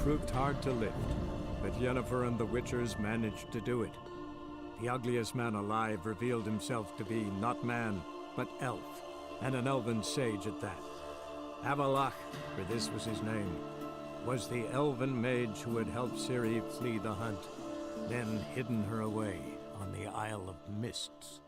Proved hard to lift, but Yennefer and the Witchers managed to do it. The ugliest man alive revealed himself to be not man, but elf, and an elven sage at that. Avalach, for this was his name, was the elven mage who had helped Ciri flee the hunt, then hidden her away on the Isle of Mists.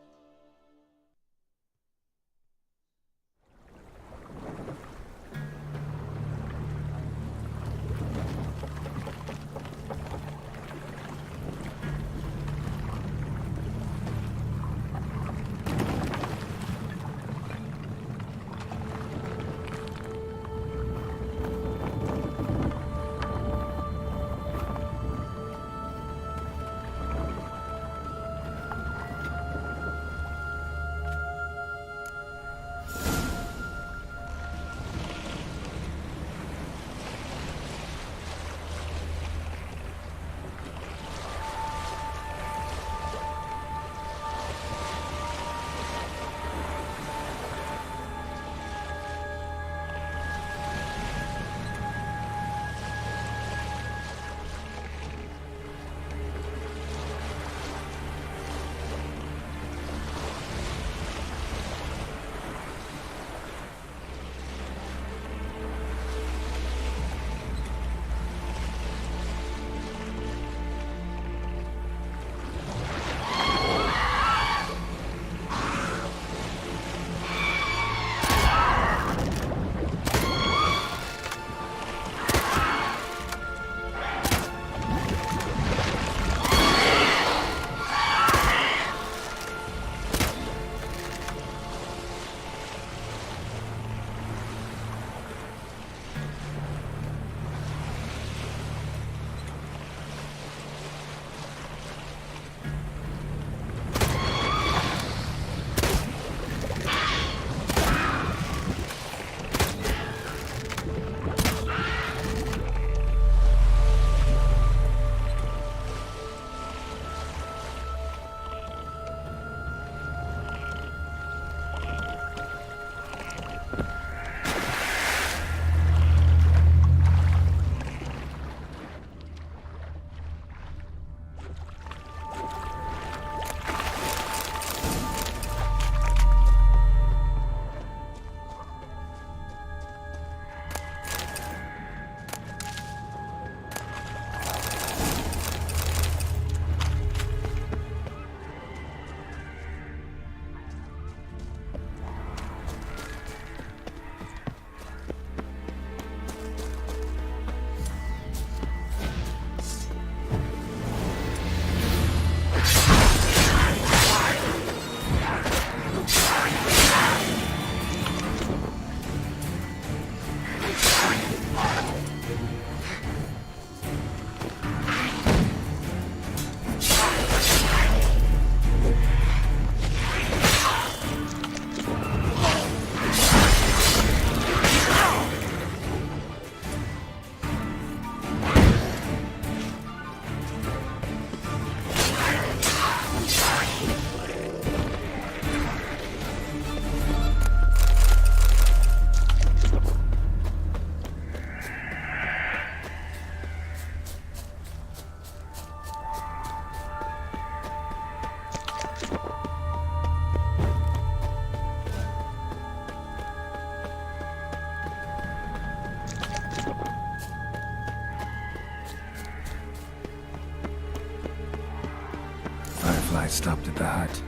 I stopped at the hut.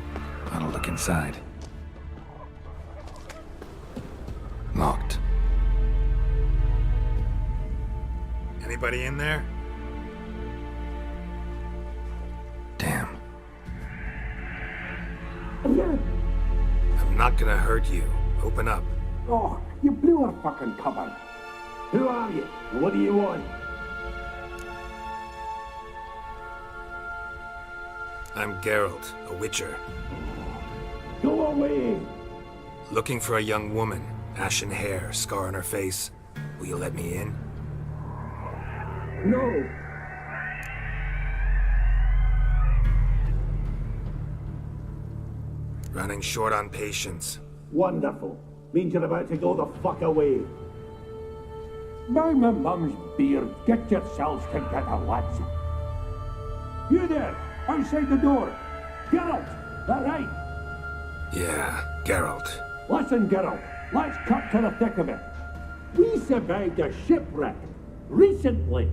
I'll look inside. Locked. Anybody in there? Damn. I'm not gonna hurt you. Open up. Oh, you blew our fucking cover. Who are you? What do you want? I'm Geralt, a witcher. Go away! Looking for a young woman. Ashen hair, scar on her face. Will you let me in? No! Running short on patience. Wonderful. Means you're about to go the fuck away. By my mum's beard, get yourselves together, lads. You there, outside the door. Geralt, that right? Yeah, Geralt. Listen, Geralt, let's cut to the thick of it. We survived a shipwreck recently.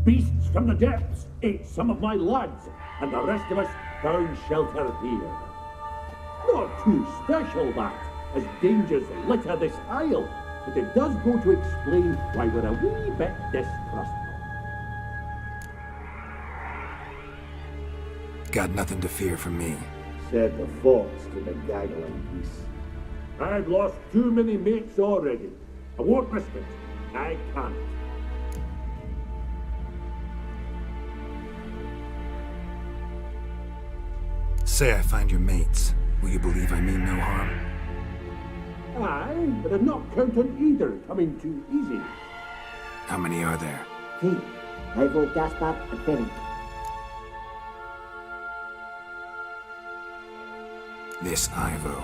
Beasts from the depths ate some of my lads, and the rest of us found shelter here. Not too special, that, as dangers litter this isle, but it does go to explain why we're a wee bit distrustful. Got nothing to fear from me. Said the fox to the gaggling geese. I've lost too many mates already. I won't risk it. I can't. Say I find your mates. Will you believe I mean no harm? Aye, but I'm not counting either coming too easy. How many are there? Hey, Ivo, Gaspard, and Ferry. This Ivo.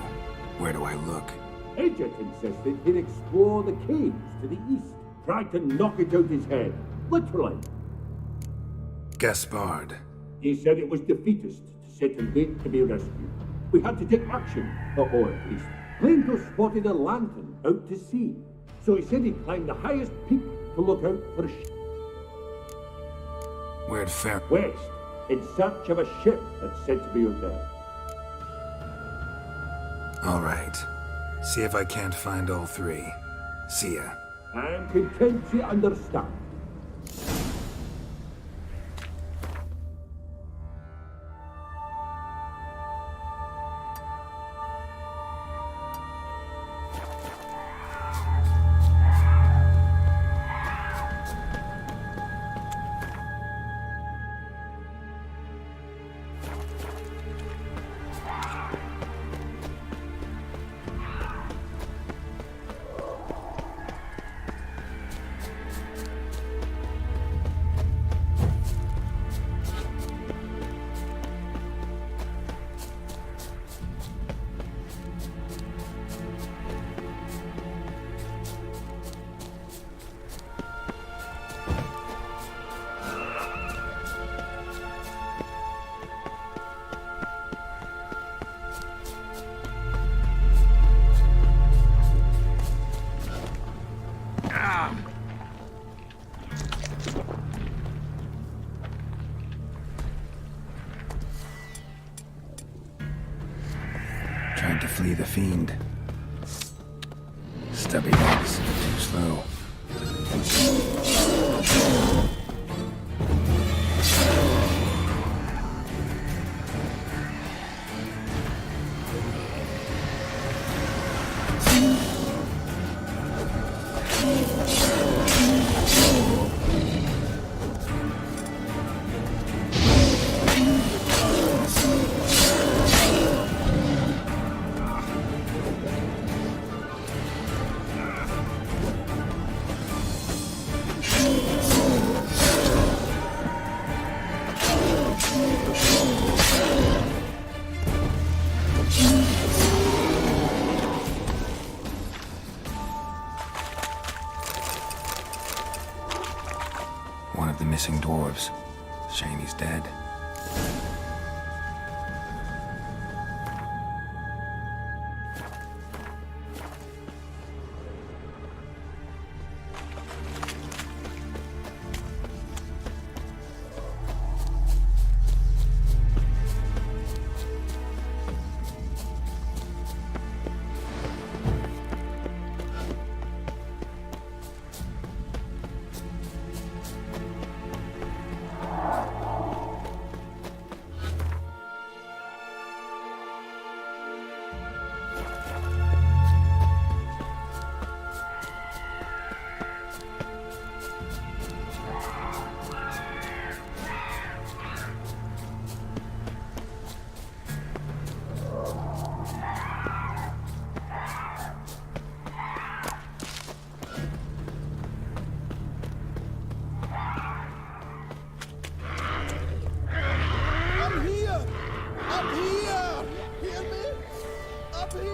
Where do I look? Agent insisted he'd explore the caves to the east. Tried to knock it out his head. Literally. Gaspard. He said it was defeatist to sit and wait to be rescued. We had to take action, or at least. Glencoe spotted a lantern out to sea. So he said he'd climb the highest peak to look out for a ship. Where'd Fer... West, in search of a ship that's said to be out there. All right. See if I can't find all three. See ya. I'm content to understand. Trying to flee the fiend. Stubby legs, too slow. One of the missing dwarves. Shame he's dead. up here!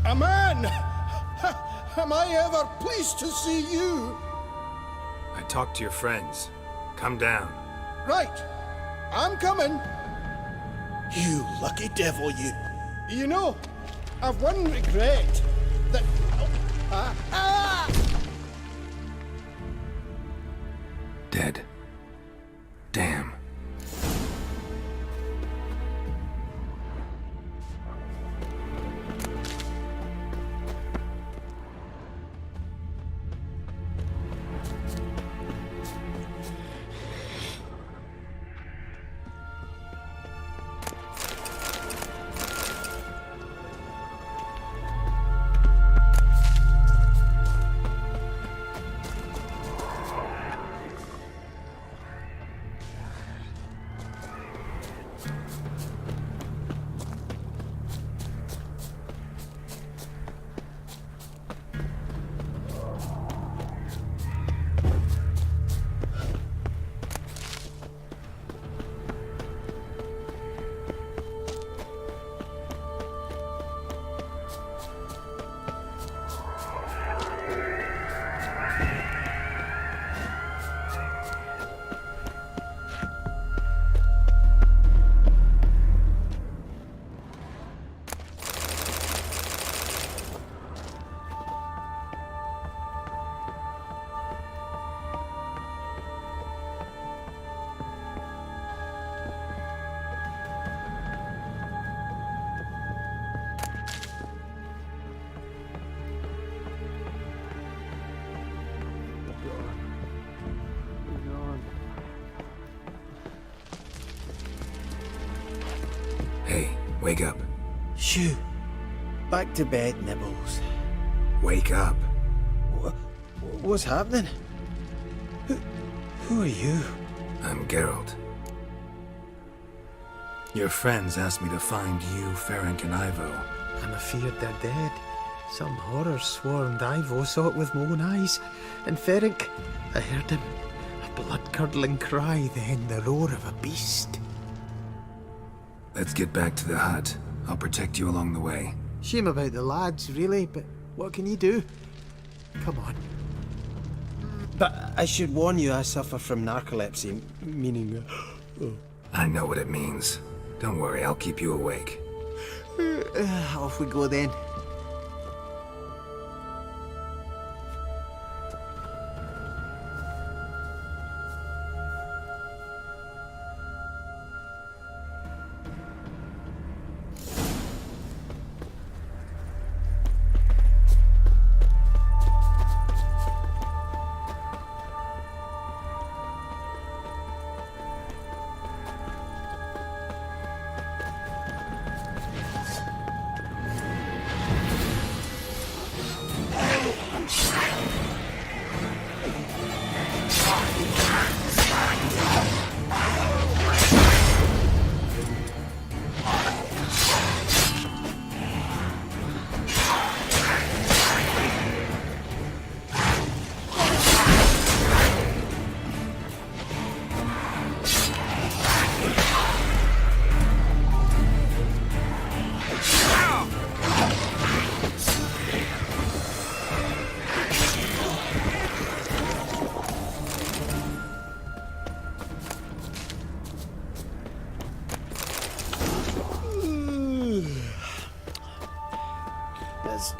A man! Am I ever pleased to see you? I talked to your friends. Come down. Right. I'm coming. You lucky devil, you. You know, I've one regret. That... Dead. Damn. Hey, wake up. Shoo. Back to bed, Nibbles. Wake up. What's happening? Who are you? I'm Geralt. Your friends asked me to find you, Ferenc and Ivo. I'm afeard they're dead. Some horror swarmed Ivo, saw it with my own eyes. And Ferenc, I heard him. A blood-curdling cry, then the roar of a beast. Let's get back to the hut. I'll protect you along the way. Shame about the lads, really, but what can you do? Come on. But I should warn you, I suffer from narcolepsy, meaning... I know what it means. Don't worry, I'll keep you awake. Off we go then.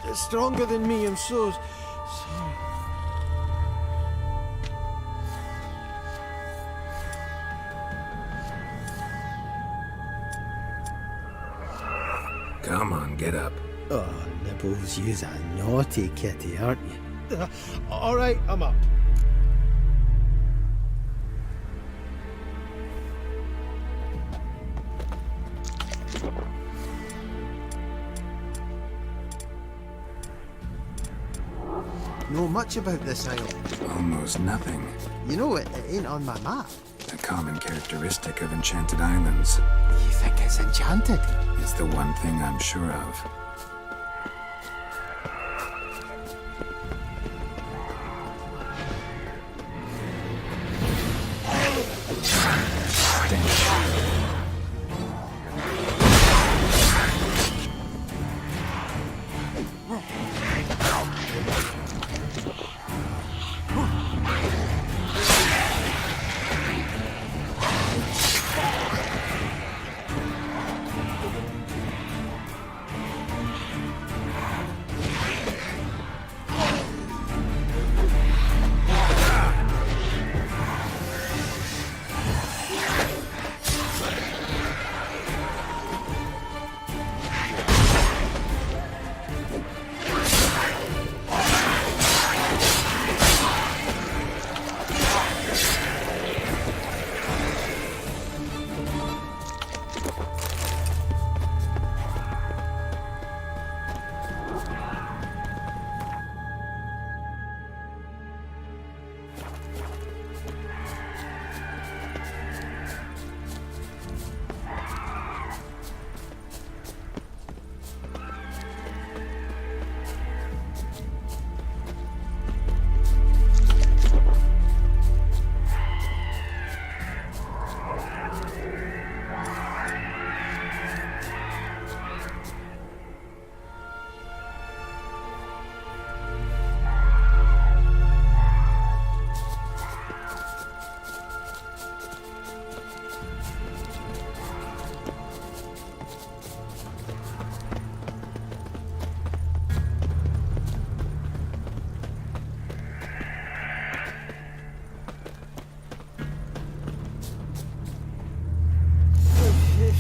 It's stronger than me, I'm so sorry. Come on, get up. Oh, Nibbles, you's a naughty kitty, aren't you? All right, I'm up. Know much about this isle? Almost nothing. You know, it ain't on my map. A common characteristic of enchanted islands. You think it's enchanted? It's the one thing I'm sure of.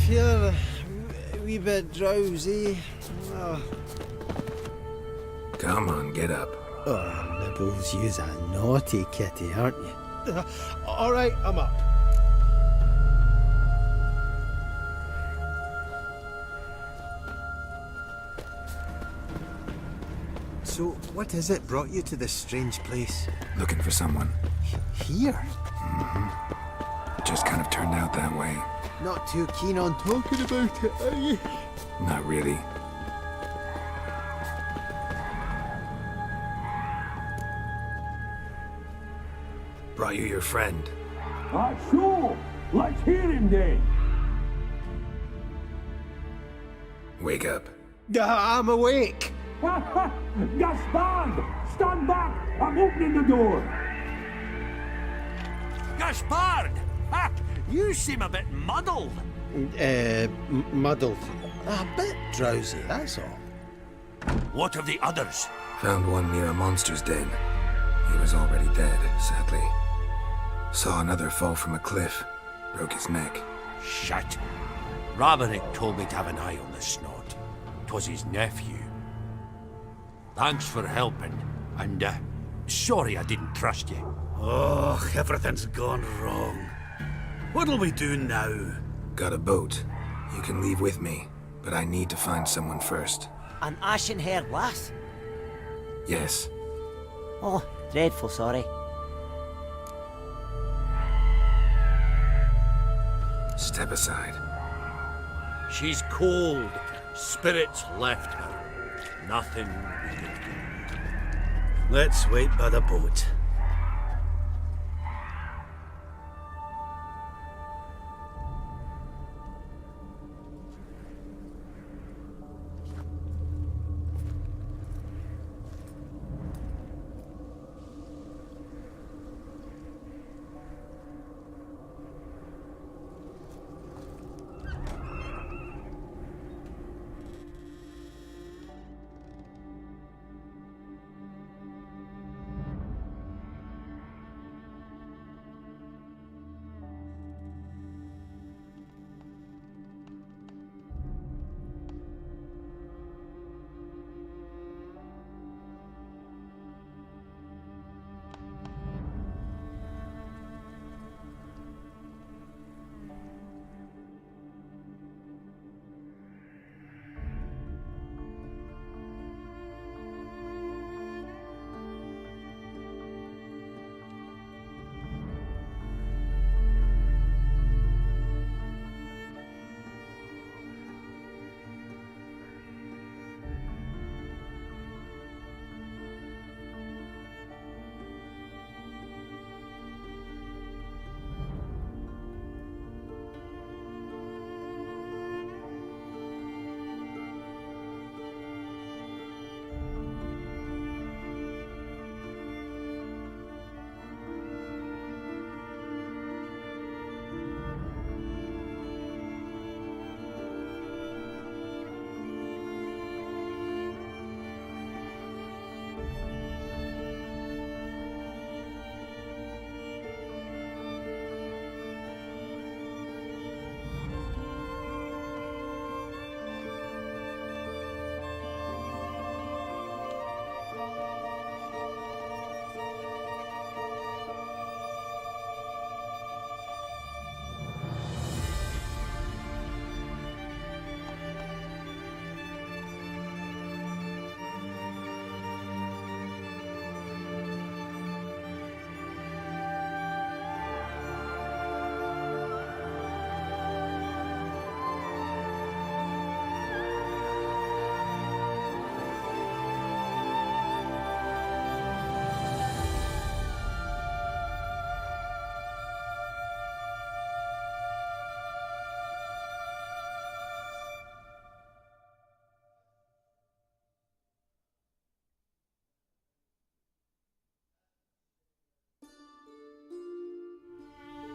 You're a wee bit drowsy. Oh, Come on, get up. Nibbles, you's a naughty kitty, aren't you? All right, I'm up. So, what is it brought you to this strange place? Looking for someone. Here? It just kind of turned out that way. Not too keen on talking about it, are you? Not really. Brought you your friend. Sure. Let's hear him then. Wake up. I'm awake. Gaspard! Stand back! I'm opening the door! Gaspard! Ha! You seem a bit muddled. Muddled. A bit drowsy, that's all. What of the others? Found one near a monster's den. He was already dead, sadly. Saw another fall from a cliff. Broke his neck. Shit. Ravaging told me to have an eye on the snot. 'Twas his nephew. Thanks for helping, and sorry I didn't trust you. Oh, everything's gone wrong. What'll we do now? Got a boat. You can leave with me, but I need to find someone first. An ashen-haired lass? Yes. Oh, dreadful sorry. Step aside. She's cold. Spirits left her. Nothing we can do. Let's wait by the boat.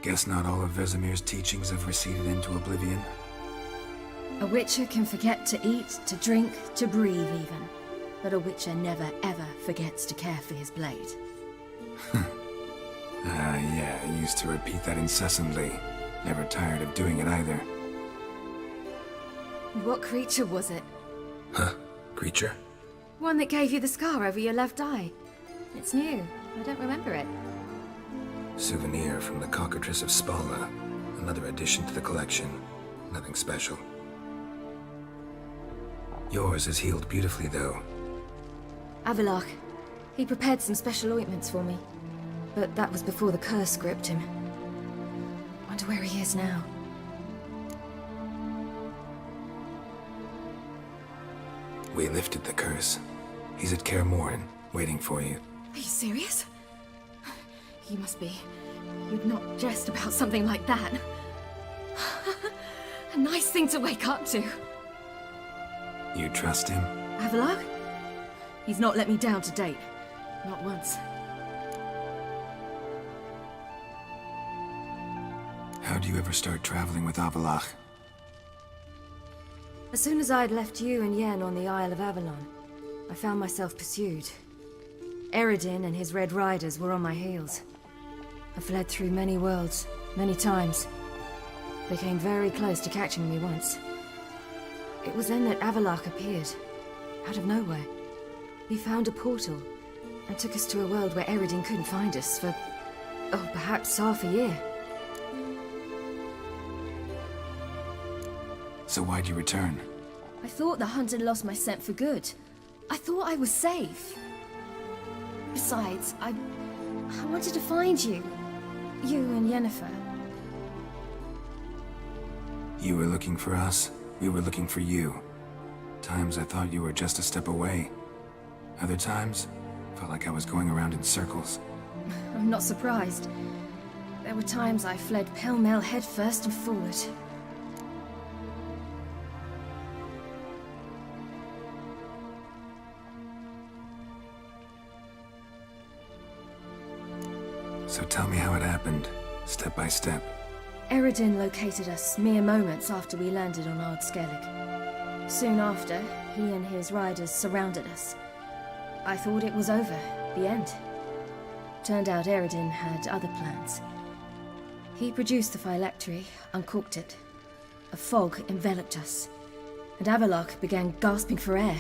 Guess not all of Vesemir's teachings have receded into oblivion. A witcher can forget to eat, to drink, to breathe even. But a witcher never ever forgets to care for his blade. Yeah, I used to repeat that incessantly. Never tired of doing it either. What creature was it? Huh? Creature? One that gave you the scar over your left eye. It's new. I don't remember it. Souvenir from the cockatrice of Spalna. Another addition to the collection. Nothing special. Yours is healed beautifully, though. Avalok. He prepared some special ointments for me. But that was before the curse gripped him. Wonder where he is now. We lifted the curse. He's at Kaer Morhen, waiting for you. Are you serious? You must be. You'd not jest about something like that. A nice thing to wake up to. You trust him? Avalok? He's not let me down to date. Not once. How'd you ever start traveling with Avalok? As soon as I'd left you and Yen on the Isle of Avalon, I found myself pursued. Eredin and his Red Riders were on my heels. I fled through many worlds, many times. They came very close to catching me once. It was then that Avalok appeared, out of nowhere. He found a portal, and took us to a world where Eredin couldn't find us for, perhaps half a year. So why'd you return? I thought the hunt had lost my scent for good. I thought I was safe. Besides, I wanted to find you. You and Yennefer. You were looking for us, we were looking for you. Times I thought you were just a step away. Other times, felt like I was going around in circles. I'm not surprised. There were times I fled pell-mell headfirst and forward. So tell me how it happened, step by step. Eredin located us mere moments after we landed on Ard Skellig. Soon after, he and his riders surrounded us. I thought it was over, the end. Turned out Eredin had other plans. He produced the phylactery, uncorked it. A fog enveloped us, and Avalok began gasping for air.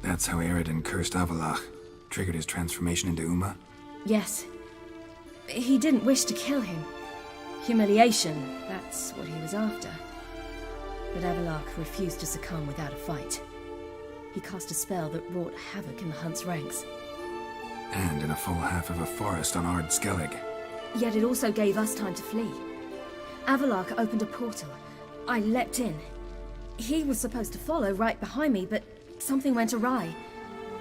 That's how Eredin cursed Avalok, triggered his transformation into Uma? Yes. He didn't wish to kill him. Humiliation, that's what he was after. But Avalok refused to succumb without a fight. He cast a spell that wrought havoc in the Hunt's ranks. And in a full half of a forest on Ard Skellig. Yet it also gave us time to flee. Avalok opened a portal. I leapt in. He was supposed to follow right behind me, but something went awry.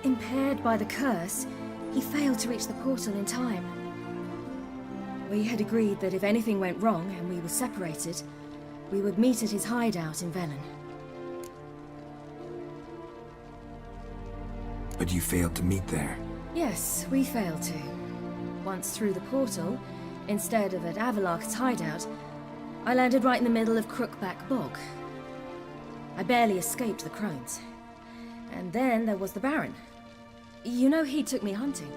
Impaired by the curse, he failed to reach the portal in time. We had agreed that if anything went wrong and we were separated, we would meet at his hideout in Velen. But you failed to meet there. Yes, we failed to. Once through the portal, instead of at Avalok's hideout, I landed right in the middle of Crookback Bog. I barely escaped the crones. And then there was the Baron. You know, he took me hunting.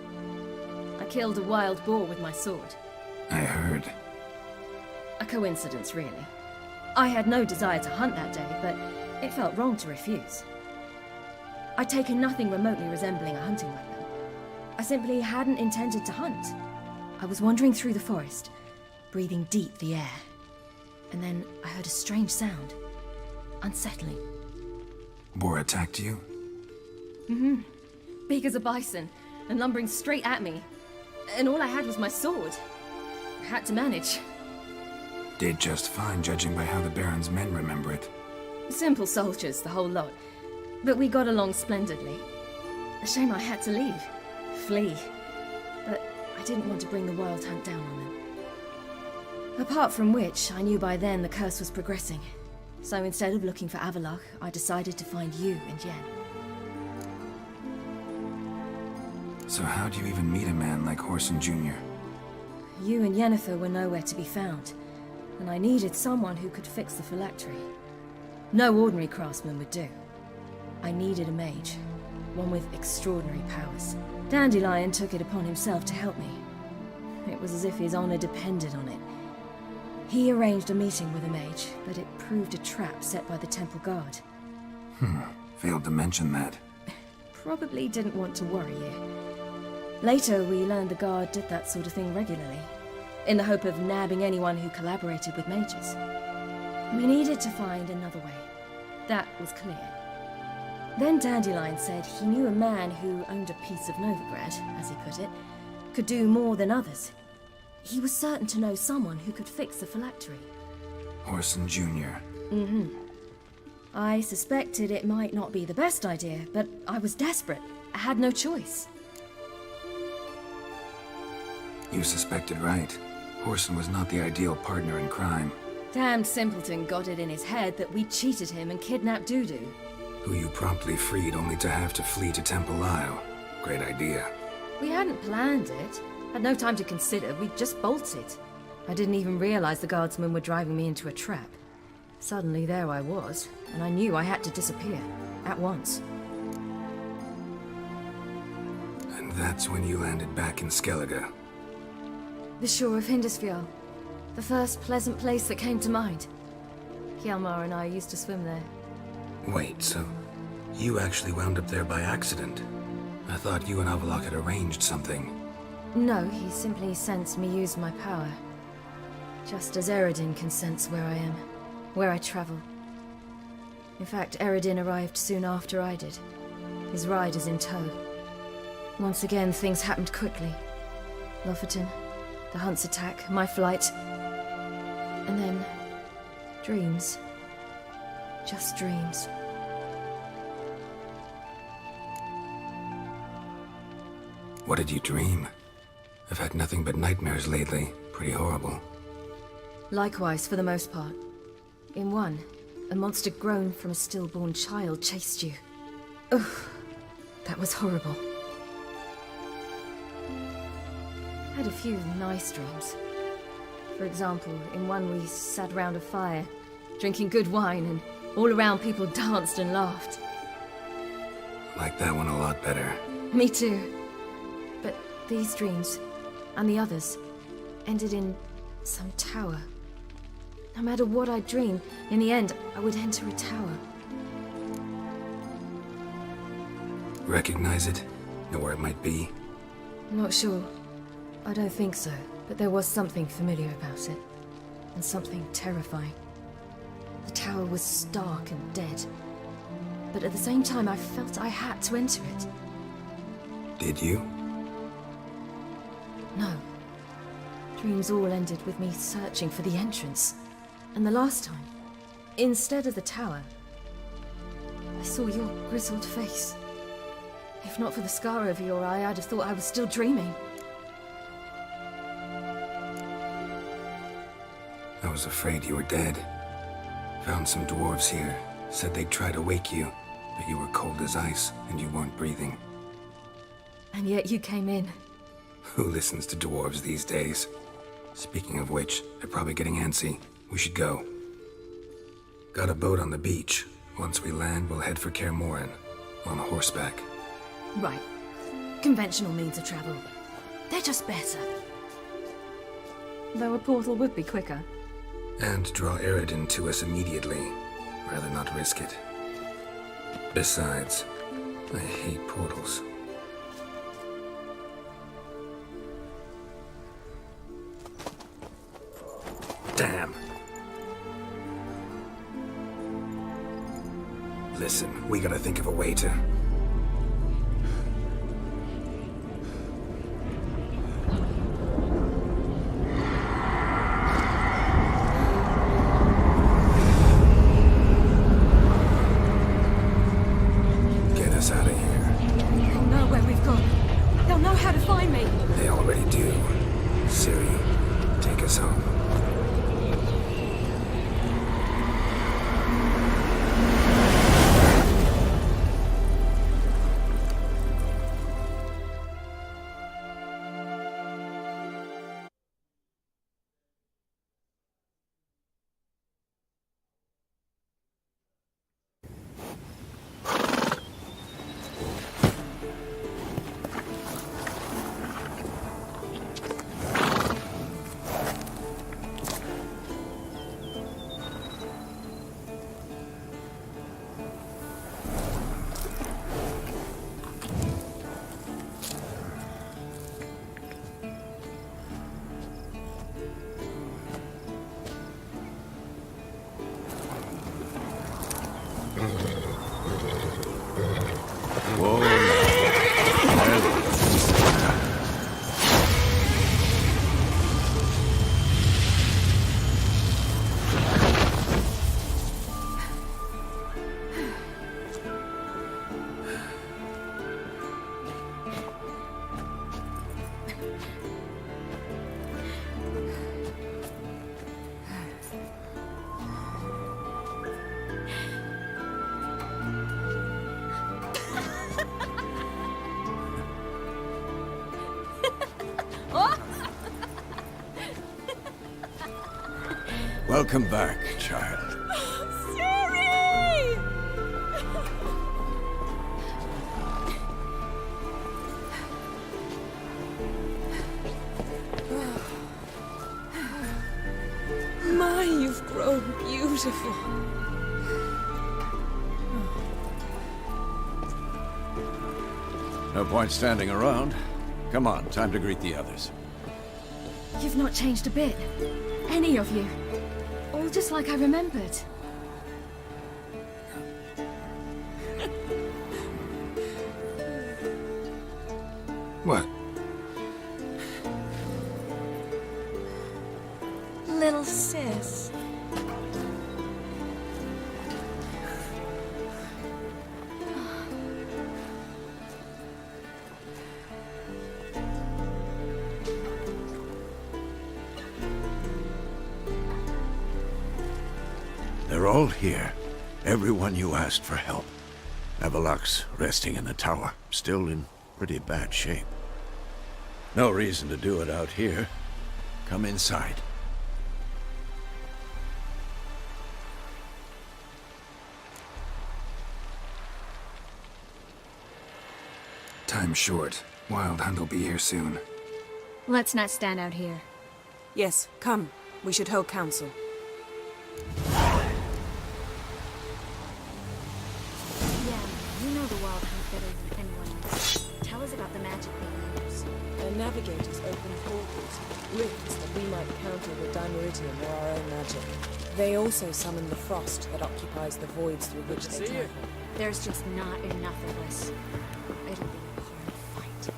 I killed a wild boar with my sword. I heard. A coincidence, really. I had no desire to hunt that day, but it felt wrong to refuse. I'd taken nothing remotely resembling a hunting weapon. I simply hadn't intended to hunt. I was wandering through the forest, breathing deep the air. And then I heard a strange sound. Unsettling. Boar attacked you? Mm-hmm. Big as a bison, and lumbering straight at me. And all I had was my sword. I had to manage. Did just fine, judging by how the Baron's men remember it. Simple soldiers, the whole lot. But we got along splendidly. A shame I had to leave. Flee. But I didn't want to bring the Wild Hunt down on them. Apart from which, I knew by then the curse was progressing. So instead of looking for Avalok, I decided to find you and Yen. So how'd you even meet a man like Horson Jr.? you and Yennefer were nowhere to be found, and I needed someone who could fix the phylactery. No ordinary craftsman would do. I needed a mage, one with extraordinary powers. Dandelion took it upon himself to help me. It was as if his honor depended on it. He arranged a meeting with a mage, but it proved a trap set by the temple guard. Failed to mention that. Probably didn't want to worry you. Later, we learned the guard did that sort of thing regularly, in the hope of nabbing anyone who collaborated with mages. We needed to find another way. That was clear. Then Dandelion said he knew a man who owned a piece of Novigrad, as he put it, could do more than others. He was certain to know someone who could fix the phylactery. Orson Jr. I suspected it might not be the best idea, but I was desperate. I had no choice. You suspected right. Orson was not the ideal partner in crime. Damned simpleton got it in his head that we cheated him and kidnapped Dudu. Who you promptly freed only to have to flee to Temple Isle. Great idea. We hadn't planned it. Had no time to consider, we just bolted. I didn't even realize the guardsmen were driving me into a trap. Suddenly there I was, and I knew I had to disappear. At once. And that's when you landed back in Skellige. The shore of Hindisfjall. The first pleasant place that came to mind. Hjalmar and I used to swim there. Wait, so you actually wound up there by accident? I thought you and Avalok had arranged something. No, he simply sensed me use my power. Just as Eredin can sense where I am, where I travel. In fact, Eredin arrived soon after I did. His riders in tow. Once again, things happened quickly. Lofoten, the Hunt's attack, my flight. And then, dreams. Just dreams. What did you dream? I've had nothing but nightmares lately. Pretty horrible. Likewise, for the most part. In one, a monster grown from a stillborn child chased you. Ugh, that was horrible. I had a few nice dreams. For example, in one we sat round a fire, drinking good wine, and all around people danced and laughed. Like that one a lot better. Me too. But these dreams, and the others, ended in some tower. No matter what I dreamed, in the end, I would enter a tower. Recognize it? Know where it might be? Not sure. I don't think so, but there was something familiar about it. And something terrifying. The tower was stark and dead. But at the same time, I felt I had to enter it. Did you? No. Dreams all ended with me searching for the entrance. And the last time, instead of the tower, I saw your grizzled face. If not for the scar over your eye, I'd have thought I was still dreaming. I was afraid you were dead. Found some dwarves here. Said they'd try to wake you, but you were cold as ice and you weren't breathing. And yet you came in. Who listens to dwarves these days? Speaking of which, they're probably getting antsy. We should go. Got a boat on the beach. Once we land, we'll head for Kaer Morhen. On horseback. Right. Conventional means of travel. They're just better. Though a portal would be quicker. And draw Eredin to us immediately. Rather not risk it. Besides, I hate portals. Damn. Listen, we gotta think of a way to... Get us out of here. They'll know where we've gone. They'll know how to find me. They already do. Ciri, take us home. Whoa, now. Welcome back, child. Ciri! My, you've grown beautiful. No point standing around. Come on, time to greet the others. You've not changed a bit. Any of you. All just like I remembered. What? Little sis. They're all here. Everyone you asked for help. Avalok's resting in the tower, still in pretty bad shape. No reason to do it out here. Come inside. Time's short. Wild Hunt will be here soon. Let's not stand out here. Yes, come. We should hold council. Yeah, you know the Wild Hunt better than anyone else. Tell us about the magic they use. Their navigators open portals, rifts that we might counter with dimeridium or our own magic. They also summon the frost that occupies the voids through which they travel. There's just not enough of us. It'll be a hard fight.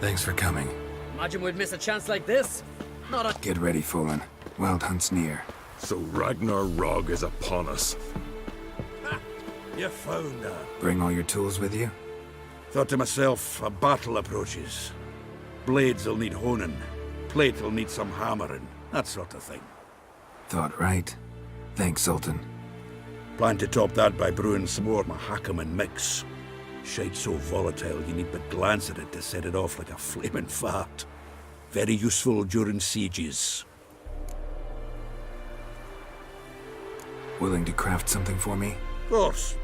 Thanks for coming. Imagine we'd miss a chance like this. Not a... Get ready, Folan. Wild Hunt's near. So Ragnarok is upon us. Ha! You found her. Bring all your tools with you? Thought to myself, a battle approaches. Blades will need honing. Plate will need some hammering. That sort of thing. Thought right. Thanks, Sultan. Plan to top that by brewing some more Mahakaman mix. Shite so volatile you need but glance at it to set it off like a flaming fart. Very useful during sieges. Willing to craft something for me? Of course.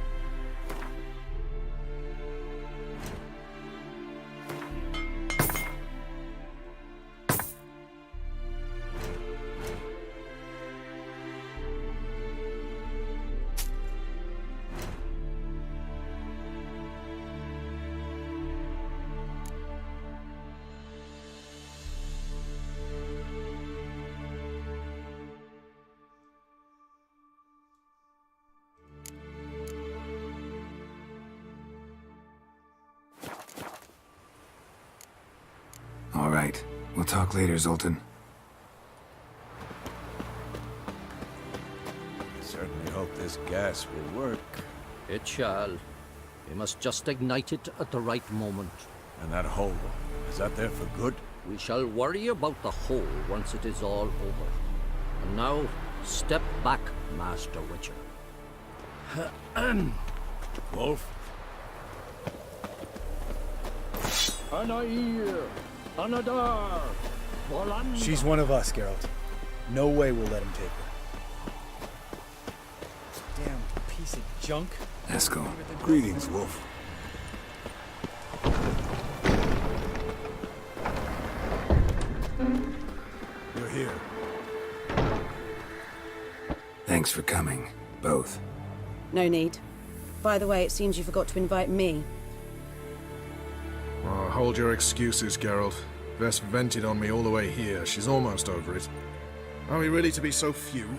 All right. We'll talk later, Zoltan. Certainly hope this gas will work. It shall. We must just ignite it at the right moment. And that hole, is that there for good? We shall worry about the hole once it is all over. And now, step back, Master Witcher. Wolf? She's one of us, Geralt. No way we'll let him take her. Damn piece of junk. Eskel. Greetings, Wolf. You're here. Thanks for coming, both. No need. By the way, it seems you forgot to invite me. Oh, hold your excuses, Geralt. Vess vented on me all the way here. She's almost over it. Are we really to be so few?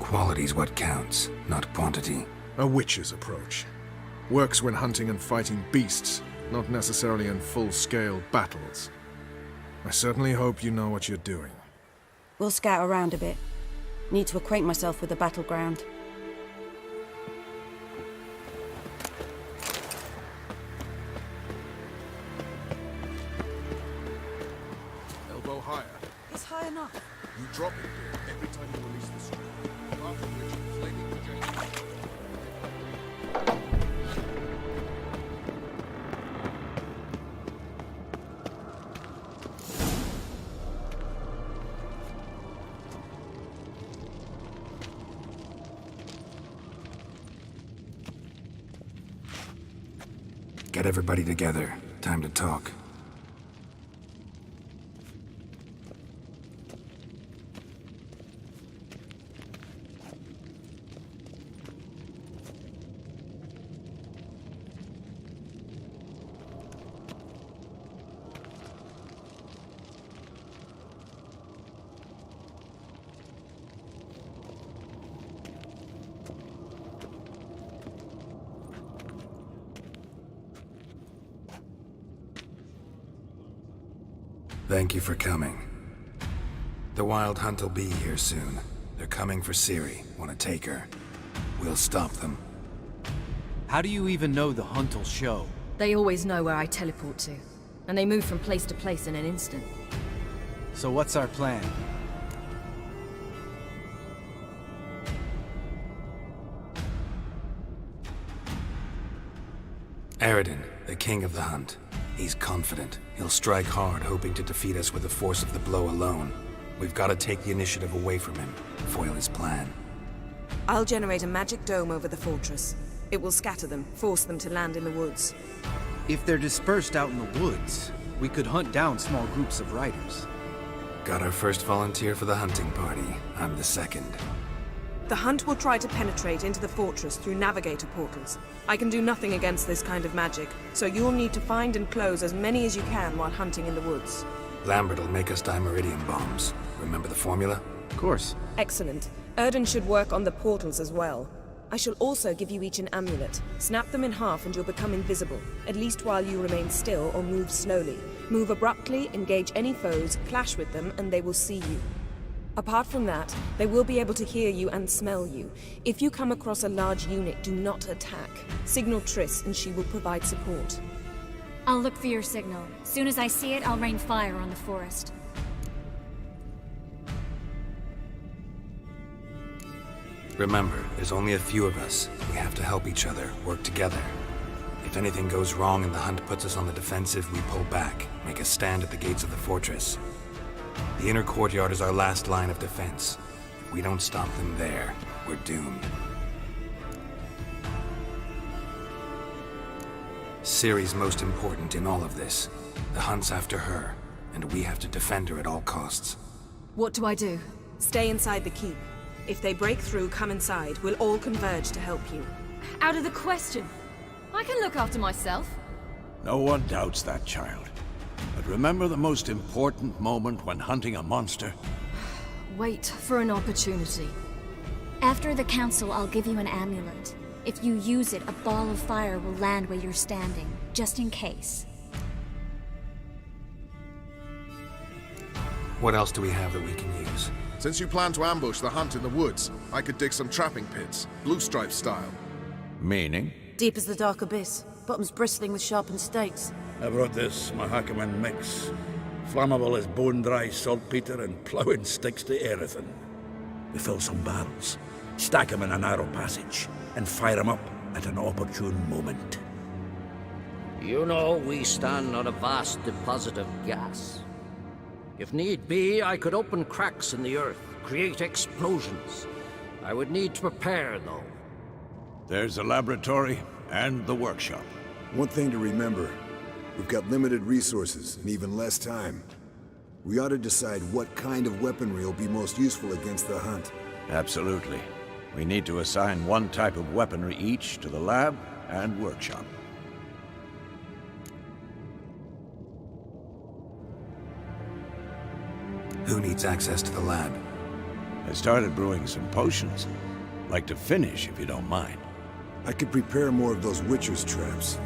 Quality's what counts, not quantity. A witch's approach. Works when hunting and fighting beasts, not necessarily in full-scale battles. I certainly hope you know what you're doing. We'll scout around a bit. Need to acquaint myself with the battleground. Elbow higher. It's high enough. You drop it here every time you release the string. After which, flaming projectile. Get everybody together. Time to talk. Thank you for coming. The Wild Hunt will be here soon. They're coming for Ciri. Want to take her. We'll stop them. How do you even know the Hunt will show? They always know where I teleport to, and they move from place to place in an instant. So what's our plan? Eredin, the king of the Hunt. He's confident. He'll strike hard, hoping to defeat us with the force of the blow alone. We've got to take the initiative away from him, foil his plan. I'll generate a magic dome over the fortress. It will scatter them, force them to land in the woods. If they're dispersed out in the woods, we could hunt down small groups of riders. Got our first volunteer for the hunting party. I'm the second. The Hunt will try to penetrate into the fortress through navigator portals. I can do nothing against this kind of magic, so you'll need to find and close as many as you can while hunting in the woods. Lambert will make us dimeridium bombs. Remember the formula? Of course. Excellent. Erden should work on the portals as well. I shall also give you each an amulet. Snap them in half and you'll become invisible, at least while you remain still or move slowly. Move abruptly, engage any foes, clash with them, and they will see you. Apart from that, they will be able to hear you and smell you. If you come across a large unit, do not attack. Signal Triss and she will provide support. I'll look for your signal. Soon as I see it, I'll rain fire on the forest. Remember, there's only a few of us. We have to help each other, work together. If anything goes wrong and the Hunt puts us on the defensive, we pull back, make a stand at the gates of the fortress. The inner courtyard is our last line of defense. If we don't stop them there, we're doomed. Ciri's most important in all of this. The Hunt's after her, and we have to defend her at all costs. What do I do? Stay inside the keep. If they break through, come inside. We'll all converge to help you. Out of the question. I can look after myself. No one doubts that, child. But remember the most important moment when hunting a monster? Wait for an opportunity. After the council, I'll give you an amulet. If you use it, a ball of fire will land where you're standing, just in case. What else do we have that we can use? Since you plan to ambush the Hunt in the woods, I could dig some trapping pits, blue stripe style. Meaning? Deep as the dark abyss, bottoms bristling with sharpened stakes. I brought this Mahakaman mix. Flammable as bone-dry saltpeter and ploughing sticks to everything. We fill some barrels, stack them in a narrow passage, and fire them up at an opportune moment. You know, we stand on a vast deposit of gas. If need be, I could open cracks in the earth, create explosions. I would need to prepare, though. There's the laboratory and the workshop. One thing to remember, we've got limited resources and even less time. We ought to decide what kind of weaponry will be most useful against the Hunt. Absolutely. We need to assign one type of weaponry each to the lab and workshop. Who needs access to the lab? I started brewing some potions. Like to finish, if you don't mind. I could prepare more of those Witcher's traps,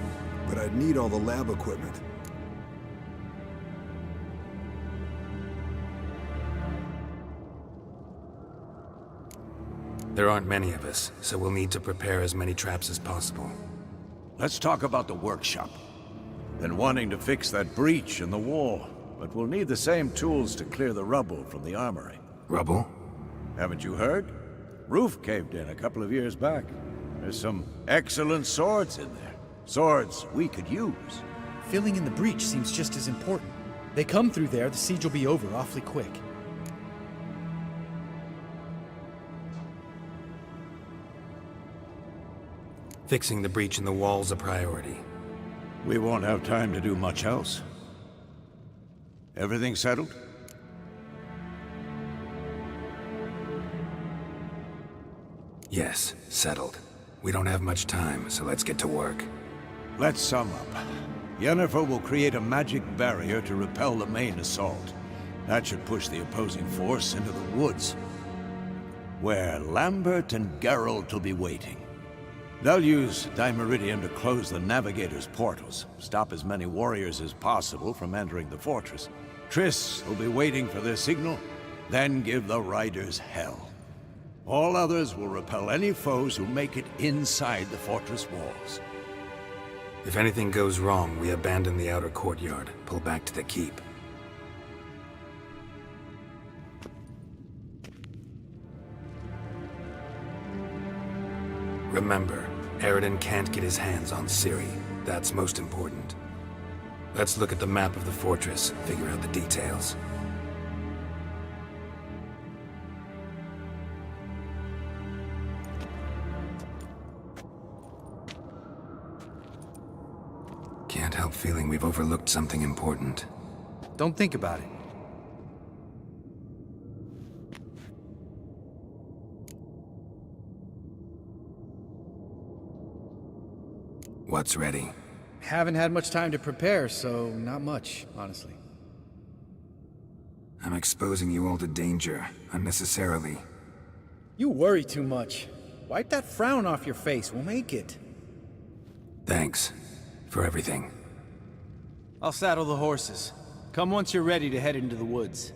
but I'd need all the lab equipment. There aren't many of us, so we'll need to prepare as many traps as possible. Let's talk about the workshop. Been wanting to fix that breach in the wall, but we'll need the same tools to clear the rubble from the armory. Rubble? Haven't you heard? Roof caved in a couple of years back. There's some excellent swords in there. Swords we could use. Filling in the breach seems just as important. They come through there, the siege will be over awfully quick. Fixing the breach in the wall's a priority. We won't have time to do much else. Everything settled? Yes, settled. We don't have much time, so let's get to work. Let's sum up. Yennefer will create a magic barrier to repel the main assault. That should push the opposing force into the woods, where Lambert and Geralt will be waiting. They'll use Dimeridium to close the Navigator's portals, stop as many warriors as possible from entering the fortress. Triss will be waiting for their signal, then give the riders hell. All others will repel any foes who make it inside the fortress walls. If anything goes wrong, we abandon the outer courtyard, pull back to the keep. Remember, Eredin can't get his hands on Ciri. That's most important. Let's look at the map of the fortress, figure out the details. Can't help feeling we've overlooked something important. Don't think about it. What's ready? Haven't had much time to prepare, so not much, honestly. I'm exposing you all to danger, unnecessarily. You worry too much. Wipe that frown off your face, we'll make it. Thanks. For everything. I'll saddle the horses. Come once you're ready to head into the woods.